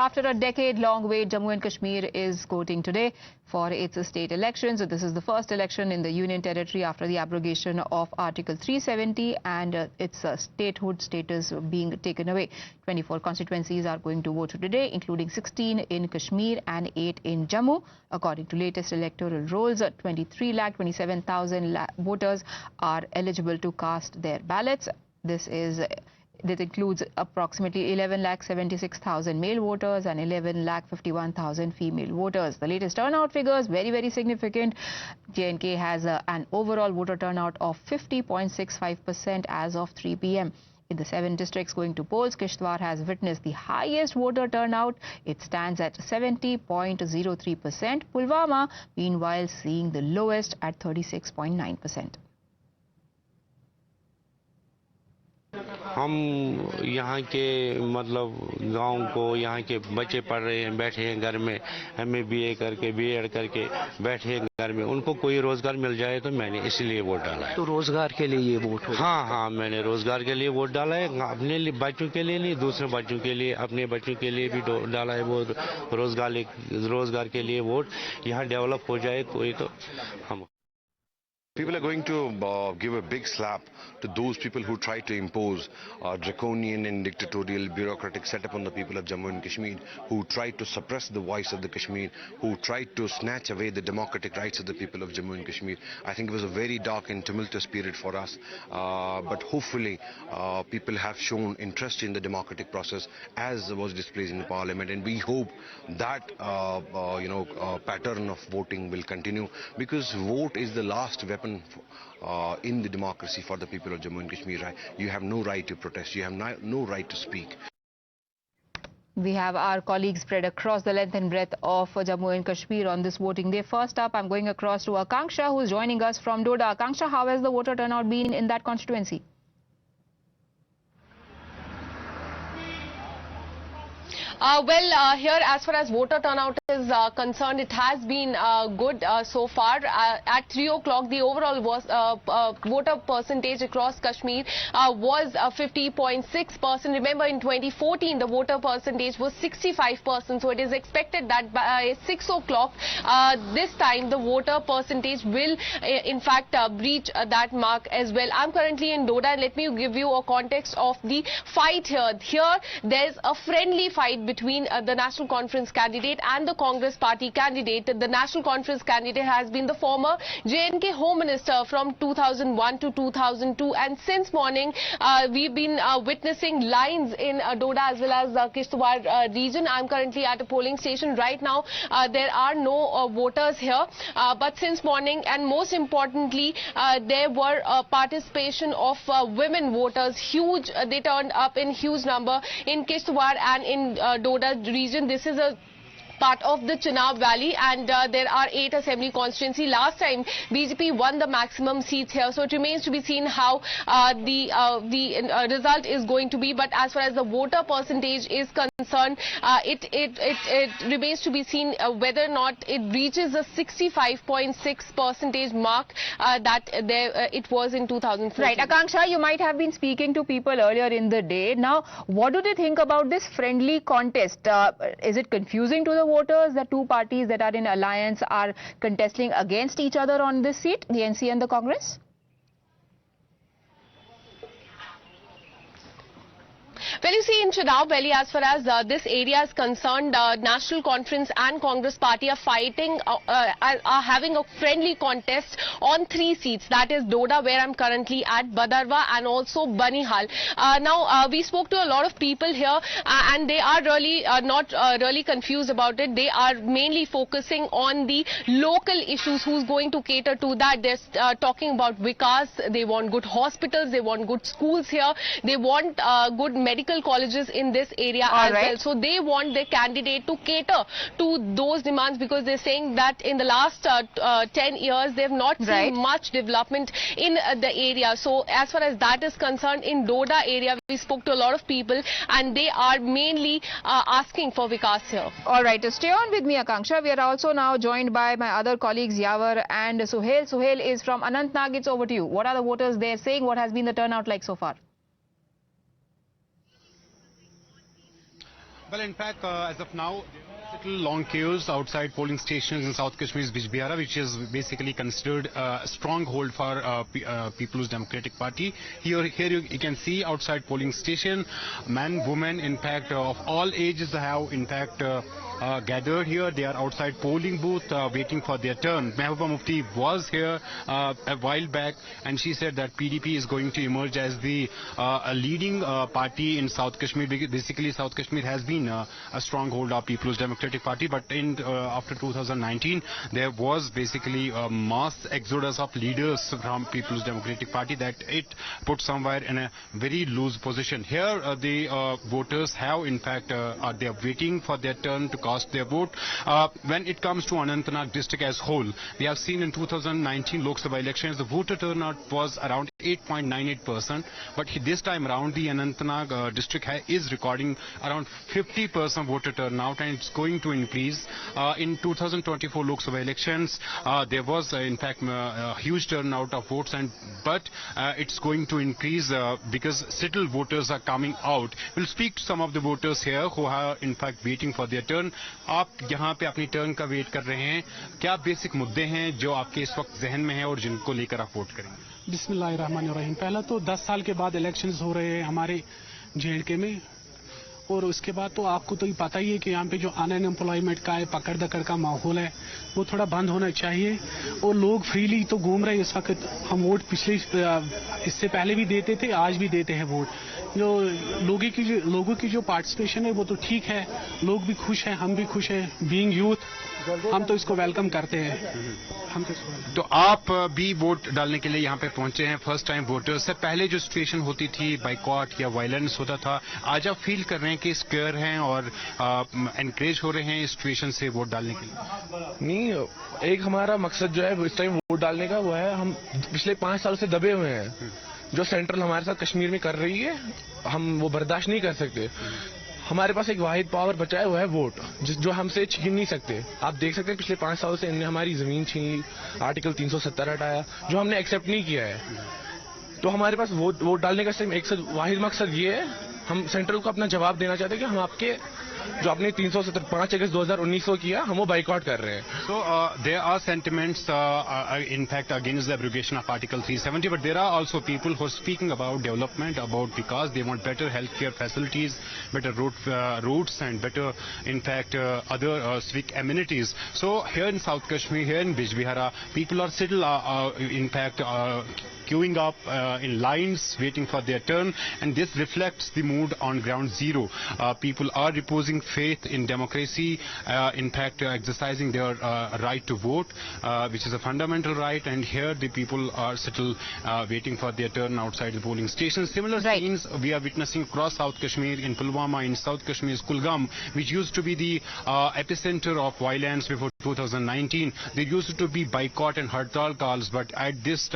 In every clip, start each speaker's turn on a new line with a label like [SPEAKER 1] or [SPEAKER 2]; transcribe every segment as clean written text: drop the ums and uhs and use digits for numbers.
[SPEAKER 1] After a decade-long wait, Jammu and Kashmir is voting today for its state elections. This is the first election in the Union Territory after the abrogation of Article 370 and its statehood status being taken away. 24 constituencies are going to vote today, including 16 in Kashmir and 8 in Jammu. According to latest electoral rolls, 23,27,000 voters are eligible to cast their ballots. This includes approximately 11,76,000 male voters and 11,51,000 female voters. The latest turnout figures very significant. J&K has an overall voter turnout of 50.65% as of 3 p.m. In the 7 districts going to polls, Kishtwar has witnessed the highest voter turnout. It stands at 70.03%. Pulwama, meanwhile, seeing the lowest at 36.9%.
[SPEAKER 2] हम यहाँ के मतलब गांव को यहाँ के बच्चे पढ़ रहे हैं, बैठे हैं घर में, MA करके BEd करके बैठे हैं घर में, उनको कोई रोजगार मिल जाए तो मैंने इसलिए वोट डाला है।
[SPEAKER 3] तो रोजगार के लिए ये वोट हो?
[SPEAKER 2] हाँ, मैंने रोजगार के लिए वोट डाला है। अपने लिए बच्चों के लिए नहीं, दूसरे बच्चों के लिए, अपने बच्चों के लिए भी डाला है वो रोजगार के लिए वोट। यहाँ डेवलप हो जाए कोई तो हम
[SPEAKER 4] People are going to give a big slap to those people who try to impose draconian and dictatorial bureaucratic setup on the people of Jammu and Kashmir, who try to suppress the voice of the Kashmir, who try to snatch away the democratic rights of the people of Jammu and Kashmir. I think it was a very dark and tumultuous period for us, but hopefully people have shown interest in the democratic process as was displayed in the parliament, and we hope that pattern of voting will continue, because vote is the last weapon in the democracy for the people of Jammu and Kashmir. You have no right to protest. You have no right to speak.
[SPEAKER 1] We have our colleagues spread across the length and breadth of Jammu and Kashmir on this voting day. First up, I'm going across to Akanksha, who is joining us from Doda. Akanksha, how has the voter turnout been in that constituency?
[SPEAKER 5] Here, as far as voter turnout is concerned, it has been good so far. At 3 o'clock, the overall voter percentage across Kashmir was 50.6%. Remember, in 2014, the voter percentage was 65%. So it is expected that by 6 o'clock, this time the voter percentage will, in fact, breach that mark as well. I'm currently in Doda. Let me give you a context of the fight here. Here, there's a friendly fight between the National Conference candidate and the Congress Party candidate. The National Conference candidate has been the former J&K Home Minister from 2001 to 2002, and since morning we've been witnessing lines in Doda as well as Kishtwar region. I'm currently at a polling station right now. There are no voters here, but since morning, and most importantly, there were participation of women voters. Huge, they turned up in huge number in Kishtwar and in Doda region. This is a part of the Chenab Valley, and there are 8 assembly constituency. Last time BJP won the maximum seats here, so it remains to be seen how the result is going to be. But as far as the voter percentage is concerned, it remains to be seen whether or not it reaches the 65.6% mark that it was in 2014.
[SPEAKER 1] Right, Akanksha, you might have been speaking to people earlier in the day. Now, what do they think about this friendly contest? Is it confusing to the voters that two parties that are in alliance are contesting against each other on this seat, the NC and the Congress?
[SPEAKER 5] Well, you see, in Chenab Valley, as far as this area is concerned, National Conference and Congress Party are fighting, are having a friendly contest on 3 seats. That is Doda, where I'm currently at, Badarwa, and also Banihal. Now, we spoke to a lot of people here, and they are really not really confused about it. They are mainly focusing on the local issues. Who's going to cater to that? They're talking about Vikas. They want good hospitals. They want good schools here. They want good medical colleges in this area as well. So they want their candidate to cater to those demands, because they're saying that in the last 10 years they've not seen much development in the area. So as far as that is concerned, in Doda area we spoke to a lot of people, and they are mainly asking for Vikas here.
[SPEAKER 1] All right, stay on with me, Akanksha. We are also now joined by my other colleagues Yavar and Suhail. Suhail is from Anantnag. It's over to you. What are the voters there saying? What has been the turnout like so far?
[SPEAKER 6] Well, in fact, as of now, little long queues outside polling stations in South Kashmir's Bijbihara, which is basically considered a stronghold for People's Democratic Party. Here you can see outside polling station, men, women, in fact, of all ages have, in fact, gathered here. They are outside polling booth waiting for their turn. Mehbooba Mufti was here a while back, and she said that PDP is going to emerge as the a leading party in South Kashmir. Basically, South Kashmir has been a stronghold of People's Democratic Party, but in after 2019, there was basically a mass exodus of leaders from People's Democratic Party that it put somewhere in a very loose position. Here, the voters have, in fact, they are waiting for their turn to cast their vote. When it comes to Anantnag district as whole, we have seen in 2019 Lok Sabha elections, the voter turnout was around 8.98%, but this time around the Anantnag district is recording around 50% voter turnout, and it's going to increase. In 2024 Lok Sabha elections, there was in fact a huge turnout of votes, but it's going to increase because settled voters are coming out. We'll speak to some of the voters here who are in fact waiting for their turn. आप यहाँ पे अपनी turn का wait कर रहे हैं, क्या basic मुद्दे हैं जो आपके इस वक्त जहन में हैं और जिनको लेकर आप वोट करेंगे?
[SPEAKER 7] बिस्मिल्लाहिर्रहमानिर्रहीम। पहला तो 10 साल के बाद इलेक्शंस हो रहे हैं हमारे जेएंडके में, और उसके बाद तो आपको तो पता ही है कि यहाँ पे जो अनएम्प्लॉयमेंट का है, पकड़ दकड़ का माहौल है, वो थोड़ा बंद होना चाहिए। और लोग फ्रीली तो घूम रहे हैं इस वक्त। हम वोट इससे पहले भी देते थे, आज भी देते हैं वोट। जो लोगों की जो पार्टिसिपेशन है वो तो ठीक है, लोग भी खुश हैं, हम भी खुश हैं। बीइंग यूथ हम तो इसको वेलकम करते हैं।
[SPEAKER 6] तो आप भी वोट डालने के लिए यहाँ पे पहुंचे हैं, फर्स्ट टाइम वोटर्स से पहले जो सिचुएशन होती थी, बाइकॉट या वायलेंस होता था, आज आप फील कर रहे हैं कि स्क्योर हैं और एनकरेज हो रहे हैं इस सिचुएशन से वोट डालने के लिए?
[SPEAKER 8] नहीं, एक हमारा मकसद जो है इस टाइम वोट डालने का, वो है हम पिछले 5 साल से दबे हुए हैं। जो सेंट्रल हमारे साथ कश्मीर में कर रही है, हम वो बर्दाश्त नहीं कर सकते। हमारे पास एक वाहिद पावर बचा है, वो है वोट, जो हमसे छीन नहीं सकते। आप देख सकते हैं पिछले 5 साल से इन्होंने हमारी जमीन छीनी, आर्टिकल 370 हटाया, जो हमने एक्सेप्ट नहीं किया है। तो हमारे पास वोट डालने का सिर्फ एक वाहिद मकसद ये है, हम सेंट्रल को अपना जवाब देना चाहते हैं कि हम आपके जो आपने 370 5 अगस्त 2019 को किया, हम वो बाइकआउट कर रहे हैं।
[SPEAKER 6] So there are sentiments in fact against the abrogation of Article 370, but there are also people who are speaking about development, about because they want better healthcare facilities, better routes, and better in fact other civic amenities. So here in South Kashmir, here in Bijbihara, people are still in fact queuing up in lines waiting for their turn, and this reflects the mood on ground zero. People are reposing faith in democracy, in fact exercising their right to vote, which is a fundamental right, and here the people are still waiting for their turn outside the polling stations. Similar scenes we are witnessing across South Kashmir, in Pulwama, in South Kashmir's Kulgam, which used to be the epicenter of violence before 2019. There used to be boycott and hartal calls, but at this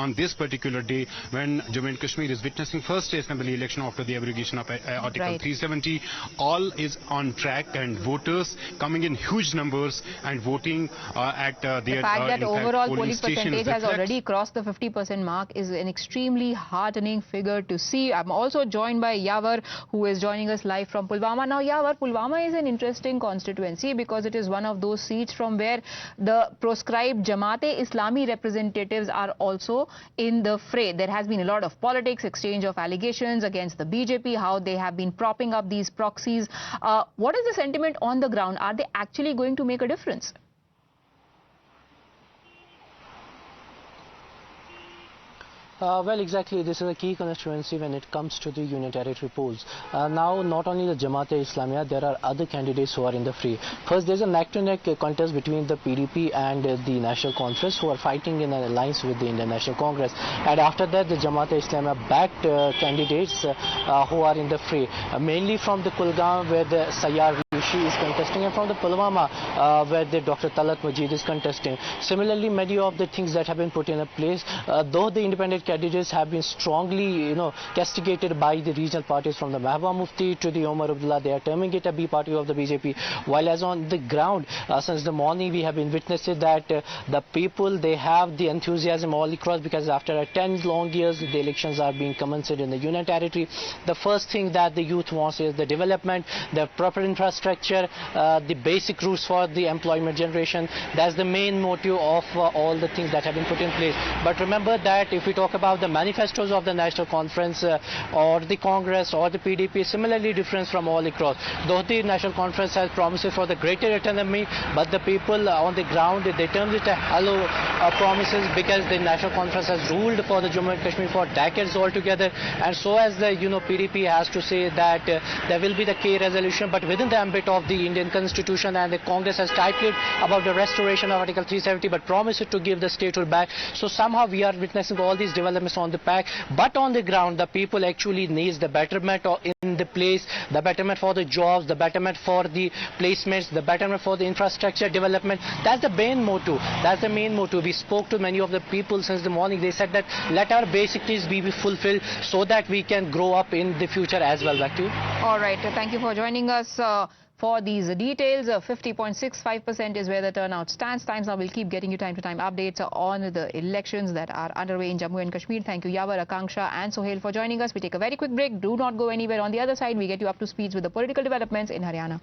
[SPEAKER 6] on this particular day, when Jammu and Kashmir is witnessing first assembly election after the abrogation of Article 370, all is on track, and voters coming in huge numbers and voting at their
[SPEAKER 1] the fact that overall polling percentage has
[SPEAKER 6] reflects
[SPEAKER 1] already crossed the 50% mark is an extremely heartening figure to see. I'm also joined by Yawar, who is joining us live from Pulwama. Now, Yawar, Pulwama is an interesting constituency because it is one of those seats from where the proscribed Jamaat-e-Islami representatives are also in the fray. There has been a lot of politics, exchange of allegations against the BJP, how they have been propping up these proxies. What is the sentiment on the ground? Are they actually going to make a difference?
[SPEAKER 3] Well, exactly. This is a key constituency when it comes to the Union Territory polls. Now, not only the Jamaat-e-Islamiyah, there are other candidates who are in the fray. First, there's a neck-to-neck contest between the PDP and the National Conference, who are fighting in an alliance with the Indian National Congress. And after that, the Jamaat-e-Islamiyah backed candidates who are in the fray, mainly from the Kulgam, where the Sayyar Qureshi is contesting, and from the Pulwama, where the Dr. Talat Majid is contesting. Similarly, many of the things that have been put in a place, though the independent candidates have been strongly, castigated by the regional parties, from the Mahbub Mufti to the Omar Abdullah, they are terming it a B party of the BJP. While as on the ground, since the morning, we have been witnessing that the people, they have the enthusiasm all across, because after 10 long years, the elections are being commenced in the Union Territory. The first thing that the youth wants is the development, the proper infrastructure, the basic routes for the employment generation. That's the main motive of all the things that have been put in place. But remember that if we talk about the manifestos of the National Conference or the Congress or the PDP, similarly different from all across. Though the National Conference has promises for the greater autonomy, but the people on the ground, they term it a hollow promises, because the National Conference has ruled for the Jammu and Kashmir for decades altogether. And so as the PDP has to say that there will be the K resolution, but within the ambit of the Indian Constitution, and the Congress has typed it about the restoration of Article 370, but promised to give the statehood back. So somehow we are witnessing all these developments on the pack, but on the ground the people actually needs the betterment in the place, the betterment for the jobs, the betterment for the placements, the betterment for the infrastructure development. That's the main motto. That's the main motto. We spoke to many of the people since the morning. They said that let our basic needs be fulfilled so that we can grow up in the future as well. Back to you.
[SPEAKER 1] All right. Thank you for joining us. For these details, 50.65% is where the turnout stands. Times now will keep getting you time-to-time updates on the elections that are underway in Jammu and Kashmir. Thank you, Yawar, Akanksha and Sohail for joining us. We take a very quick break. Do not go anywhere. On the other side, we get you up to speed with the political developments in Haryana.